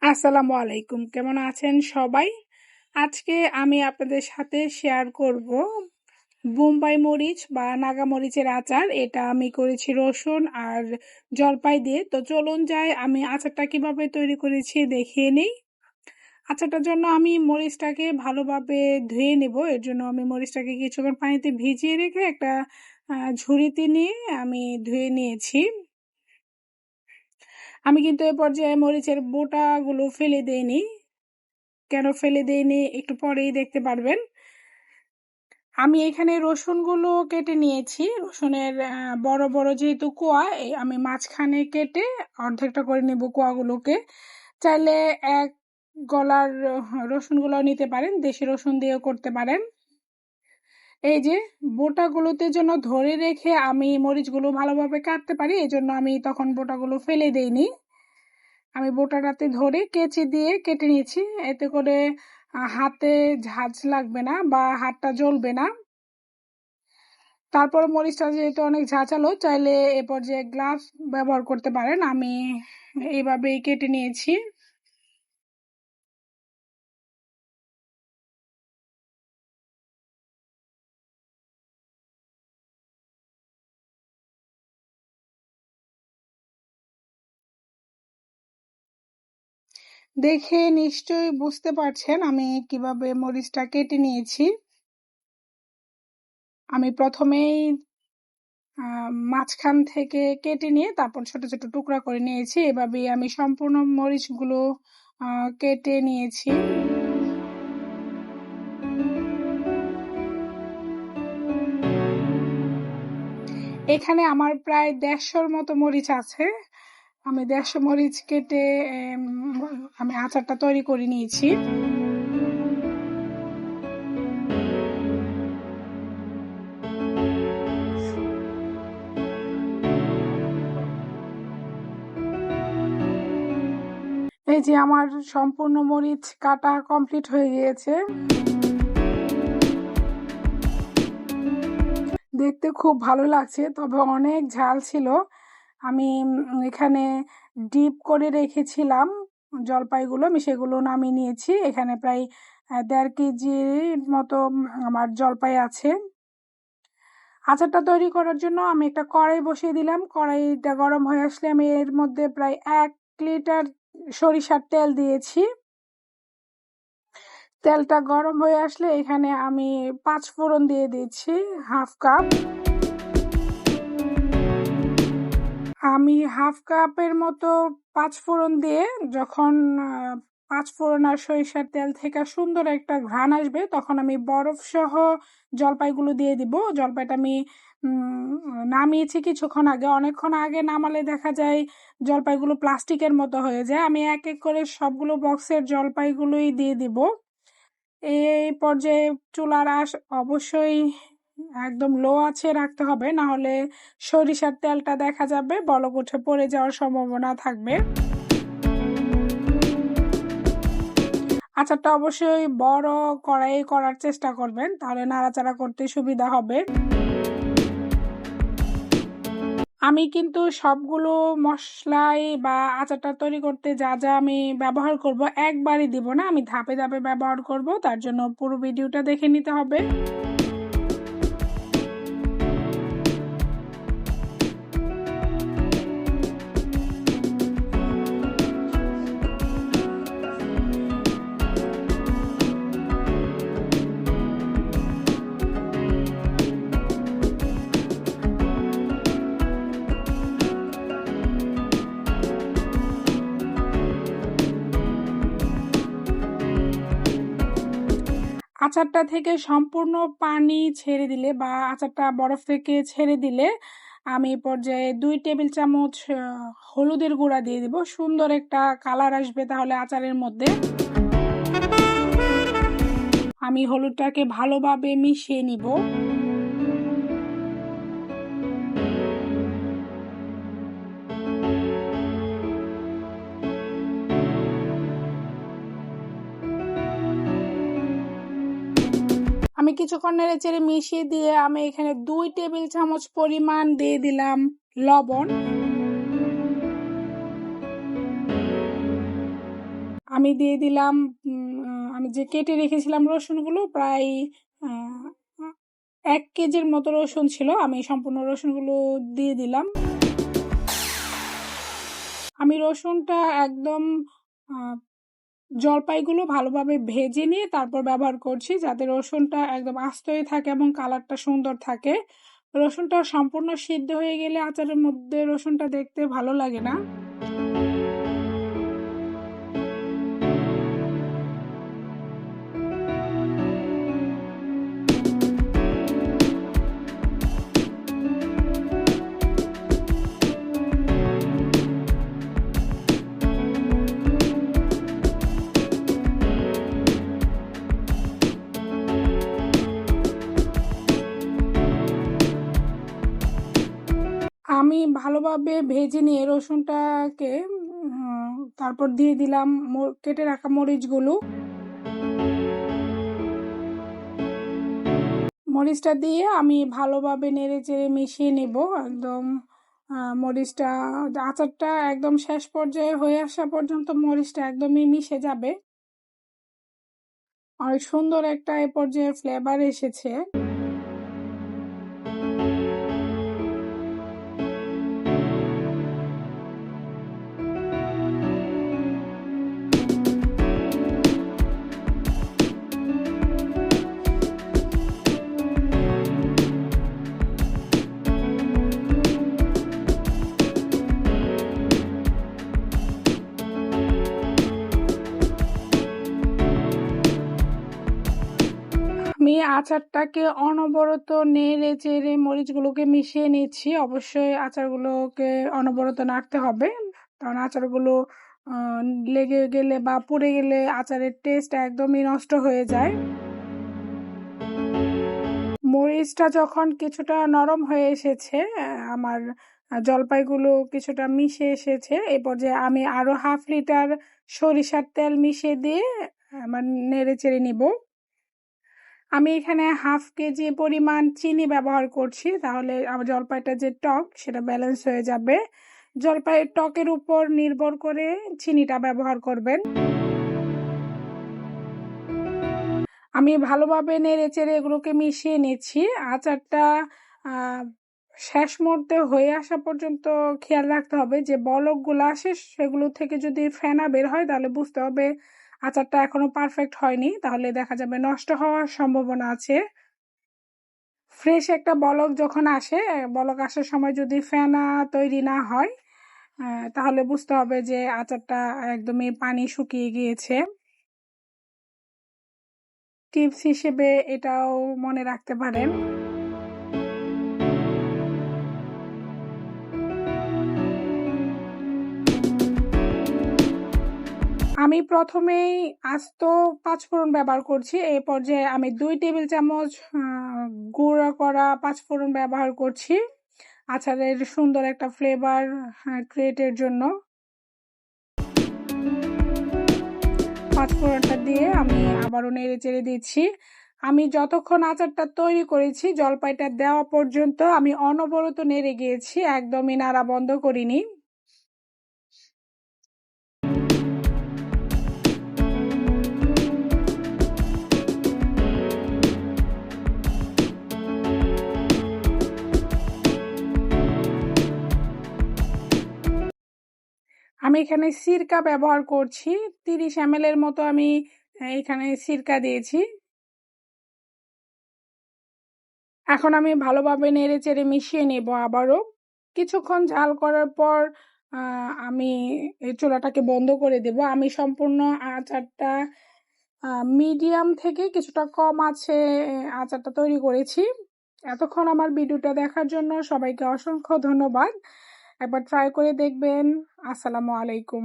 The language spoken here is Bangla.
আসসালামু আলাইকুম, কেমন আছেন সবাই? আজকে আমি আপনাদের সাথে শেয়ার করব বোম্বাই মরিচ বা নাগা মরিচের আচার। এটা আমি করেছি রসুন আর জলপাই দিয়ে। তো চলুন যাই, আমি আচারটা কিভাবে তৈরি করেছি দেখিয়ে নিই। আচারটার জন্য আমি মরিচটাকে ভালোভাবে ধুয়ে নেব। এর জন্য আমি মরিচটাকে কিছুক্ষণ পানিতে ভিজিয়ে রেখে একটা ঝুড়িতে নিয়ে আমি ধুয়ে নিয়েছি। আমি কিন্তু এ পর্যায়ে মরিচের বোটাগুলো ফেলে দেইনি। কেন ফেলে দেইনি একটু পরেই দেখতে পারবেন। আমি এখানে রসুনগুলো কেটে নিয়েছি। রসুনের বড় বড় যেহেতু কোয়া, আমি মাঝখানে কেটে অর্ধেকটা করে নেব কোয়াগুলোকে। চাইলে এক গলার রসুনগুলো নিতে পারেন, দেশি রসুন দিয়েও করতে পারেন। এই যে বোটাগুলোতে জন্য ধরে রেখে আমি মরিচগুলো ভালোভাবে কাটতে পারি, এই জন্য আমি তখন বোটাগুলো ফেলে দেইনি। আমি বোটাটাতে ধরে কেচি দিয়ে কেটে নিয়েছি, এতে করে হাতে ঝাঁঝ লাগবে না বা হাতটা জ্বলবে না। তারপর মরিচটা যেহেতু অনেক ঝাঁঝালো, চাইলে এ পর্যায়ে গ্লাভস ব্যবহার করতে পারেন। আমি এইভাবেই কেটে নিয়েছি। দেখে নিশ্চয়ই বুঝতে পারছেন আমি কিভাবে মরিচটা কেটে নিয়েছি। আমি প্রথমেই মাঝখান থেকে কেটে নিয়ে তারপর ছোট ছোট টুকরা করে নিয়েছি। এভাবেই আমি সম্পূর্ণ মরিচগুলো কেটে নিয়েছি। এখানে আমার প্রায় 150-র মতো মরিচ আছে। আমি 150 মরিচ কেটে আমি আচারটা তৈরি করে নিয়েছি। এই যে আমার সম্পূর্ণ মরিচ কাটা কমপ্লিট হয়ে গিয়েছে। দেখতে খুব ভালো লাগছে, তবে অনেক ঝাল ছিল। আমি এখানে ডিপ করে রেখেছিলাম জলপাইগুলো, আমি সেগুলো নামিয়ে নিয়েছি। এখানে প্রায় 1.5 কেজির মতো আমার জলপাই আছে। আচারটা তৈরি করার জন্য আমি একটা কড়াই বসিয়ে দিলাম। কড়াইটা গরম হয়ে আসলে আমি এর মধ্যে প্রায় 1 লিটার সরিষার তেল দিয়েছি। তেলটা গরম হয়ে আসলে এখানে আমি 5 ফোড়ন দিয়ে দিচ্ছি, হাফ কাপ। আমি হাফ কাপের মতো 5 ফোড়ন দিয়ে যখন 5 ফোড়ন আর সরিষার তেল থেকে সুন্দর একটা ঘ্রাণ আসবে, তখন আমি বরফ সহ জলপাইগুলো দিয়ে দিব। জলপাইটা আমি নামিয়েছি কিছুক্ষণ আগে। অনেকক্ষণ আগে নামালে দেখা যায় জলপাইগুলো প্লাস্টিকের মতো হয়ে যায়। আমি এক এক করে সবগুলো বক্সের জলপাইগুলোই দিয়ে দিব। এই পর্যায়ে চুলার আঁচ অবশ্যই একদম লো আছে রাখতে হবে, না হলে সরিষার তেলটা দেখা যাবে বলক উঠে পড়ে যাওয়ার সম্ভাবনা থাকবে। আচারটা অবশ্যই বড় কড়াই করার চেষ্টা করবেন, তাহলে নাড়াচাড়া করতে সুবিধা হবে। আমি কিন্তু সবগুলো মশলাই বা আচারটা তৈরি করতে যা যা আমি ব্যবহার করব একবারই দিব না, আমি ধাপে ধাপে ব্যবহার করব। তার জন্য পুরো ভিডিওটা দেখে নিতে হবে। আচারটা থেকে সম্পূর্ণ পানি ছেড়ে দিলে বা আচারটা বরফ থেকে ছেড়ে দিলে আমি পর্যায়ে 2 টেবিল চামচ হলুদের গুঁড়া দিয়ে দিব। সুন্দর একটা কালার আসবে তাহলে আচারের মধ্যে। আমি হলুদটাকে ভালোভাবে মিশিয়ে নিব। আমি কিছুক্ষণ নেড়ে চেড়ে মিশিয়ে দিয়ে আমি এখানে 2 টেবিল চামচ পরিমাণ দিয়ে দিলাম লবণ। আমি দিয়ে দিলাম আমি যে কেটে রেখেছিলাম রসুনগুলো, প্রায় 1 কেজির মতো রসুন ছিল। আমি সম্পূর্ণ রসুনগুলো দিয়ে দিলাম। আমি রসুনটা একদম জলপাইগুলো ভালোভাবে ভেজে নিয়ে তারপর ব্যবহার করছি, যাতে রসুনটা একদম আস্তই থাকে এবং কালারটা সুন্দর থাকে। রসুনটা সম্পূর্ণ সিদ্ধ হয়ে গেলে আচারের মধ্যে রসুনটা দেখতে ভালো লাগে না। আমি ভালোভাবে ভেজে নিয়ে রসুনটাকে তারপর দিয়ে দিলাম কেটে রাখা মরিচগুলো। মরিচটা দিয়ে আমি ভালোভাবে নেড়ে চেড়ে মিশিয়ে নেব একদম। মরিচটা আচারটা একদম শেষ পর্যায়ে হয়ে আসা পর্যন্ত মরিচটা একদমই মিশে যাবে। আর সুন্দর একটা এ পর্যায়ে ফ্লেভার এসেছে। আমি আচারটাকে অনবরত নেড়ে চেড়ে মরিচগুলোকে মিশিয়ে নিচ্ছি। অবশ্যই আচারগুলোকে অনবরত নাড়তে হবে, কারণ আচারগুলো লেগে গেলে বা পুড়ে গেলে আচারের টেস্ট একদমই নষ্ট হয়ে যায়। মরিচটা যখন কিছুটা নরম হয়ে এসেছে, আমার জলপাইগুলো কিছুটা মিশে এসেছে, এই পর্যায়ে আমি আরো 1/2 লিটার সরিষার তেল মিশিয়ে দিয়ে নেড়ে চেড়ে নিব। আমি এখানে 1/2 কেজি পরিমাণ চিনি ব্যবহার করছি, তাহলে আমার জলপাইটা যে টক সেটা ব্যালেন্স হয়ে যাবে। জলপাইয়ের টকের উপর নির্ভর করে চিনিটা ব্যবহার করবেন। আমি ভালোভাবে নেড়ে চেড়ে এগুলোকে মিশিয়ে নিচ্ছি। আচারটা শেষ মুহূর্তে হয়ে আসা পর্যন্ত খেয়াল রাখতে হবে যে বলকগুলো আসে সেগুলো থেকে যদি ফেনা বের হয় তাহলে বুঝতে হবে আচারটা এখনো পারফেক্ট হয়নি, তাহলে দেখা যাবে নষ্ট হওয়ার সম্ভাবনা আছে। ফ্রেশ একটা বলক যখন আসে, বলক আসার সময় যদি ফেনা তৈরি না হয় তাহলে বুঝতে হবে যে আচারটা একদমই পানি শুকিয়ে গিয়েছে। টিপস হিসেবে এটাও মনে রাখতে পারেন। আমি প্রথমেই আস্ত 5 ফোড়ন ব্যবহার করছি। এই পর্যায়ে আমি 2 টেবিল চামচ গুঁড়া করা 5 ফোড়ন ব্যবহার করছি আচারের সুন্দর একটা ফ্লেভার ক্রিয়েটের জন্য। 5 ফোড়নটা দিয়ে আমি আবারও নেড়ে চেড়ে দিচ্ছি। আমি যতক্ষণ আচারটা তৈরি করেছি জলপাইটা দেওয়া পর্যন্ত আমি অনবরত নেড়ে গিয়েছি, একদমই নাড়া বন্ধ করিনি। আমি এখানে সিরকা ব্যবহার করছি, 30 ml এর মতো আমি এখানে সিরকা দিয়েছি। এখন আমি ভালোভাবে নেড়ে চেড়ে মিশিয়ে নেব আবারও। কিছুক্ষণ ঝাল করার পর আমি এই চুলাটাকে বন্ধ করে দেব। আমি সম্পূর্ণ আচারটা মিডিয়াম থেকে কিছুটা কম আছে আচারটা তৈরি করেছি। এতক্ষণ আমার ভিডিওটা দেখার জন্য সবাইকে অসংখ্য ধন্যবাদ। একবার ট্রাই করে দেখবেন। আসসালামু আলাইকুম।